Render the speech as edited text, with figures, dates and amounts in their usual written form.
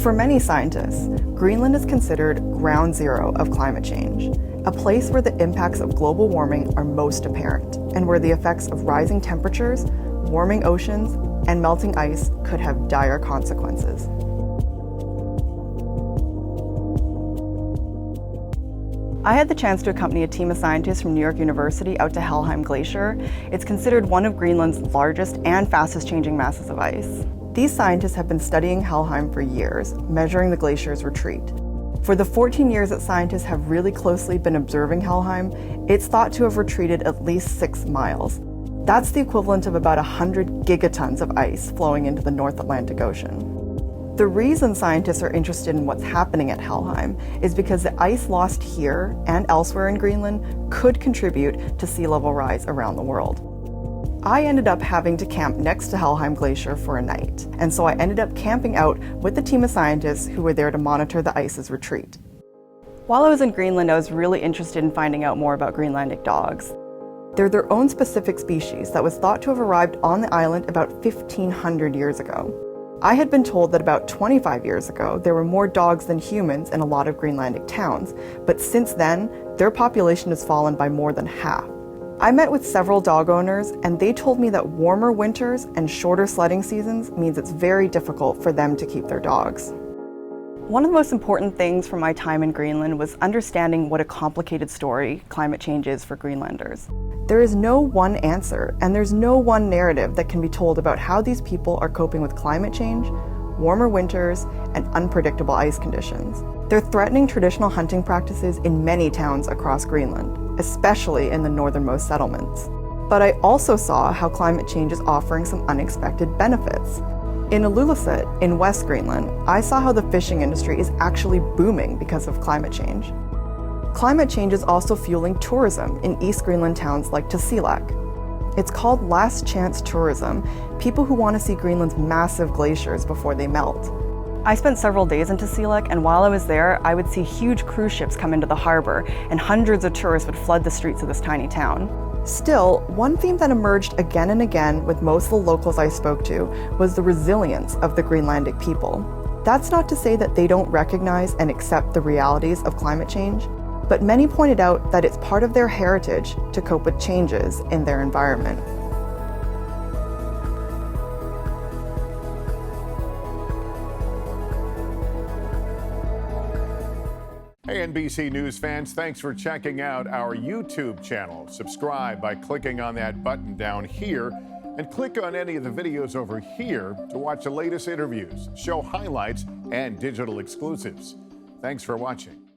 For many scientists, Greenland is considered ground zero of climate change, a place where the impacts of global warming are most apparent, and where the effects of rising temperatures, warming oceans, and melting ice could have dire consequences. I had the chance to accompany a team of scientists from New York University out to Helheim Glacier. It's considered one of Greenland's largest and fastest changing masses of ice. These scientists have been studying Helheim for years, measuring the glacier's retreat. For the 14 years that scientists have really closely been observing Helheim, it's thought to have retreated at least 6 miles. That's the equivalent of about 100 gigatons of ice flowing into the North Atlantic Ocean. The reason scientists are interested in what's happening at Helheim is because the ice lost here and elsewhere in Greenland could contribute to sea level rise around the world. I ended up having to camp next to Helheim Glacier for a night, and so I ended up camping out with the team of scientists who were there to monitor the ice's retreat. While I was in Greenland, I was really interested in finding out more about Greenlandic dogs. They're their own specific species that was thought to have arrived on the island about 1,500 years ago. I had been told that about 25 years ago, there were more dogs than humans in a lot of Greenlandic towns, but since then, their population has fallen by more than half. I met with several dog owners, and they told me that warmer winters and shorter sledding seasons means it's very difficult for them to keep their dogs. One of the most important things from my time in Greenland was understanding what a complicated story climate change is for Greenlanders. There is no one answer, and there's no one narrative that can be told about how these people are coping with climate change, warmer winters, and unpredictable ice conditions. They're threatening traditional hunting practices in many towns across Greenland, especially in the northernmost settlements. But I also saw how climate change is offering some unexpected benefits. In Ilulissat, in West Greenland, I saw how the fishing industry is actually booming because of climate change. Climate change is also fueling tourism in East Greenland towns like Tasiilaq. It's called last chance tourism, people who want to see Greenland's massive glaciers before they melt. I spent several days in Tasiilaq, and while I was there, I would see huge cruise ships come into the harbor, and hundreds of tourists would flood the streets of this tiny town. Still, one theme that emerged again and again with most of the locals I spoke to was the resilience of the Greenlandic people. That's not to say that they don't recognize and accept the realities of climate change, but many pointed out that it's part of their heritage to cope with changes in their environment. Hey NBC News fans, thanks for checking out our YouTube channel. Subscribe by clicking on that button down here and click on any of the videos over here to watch the latest interviews, show highlights, and digital exclusives. Thanks for watching.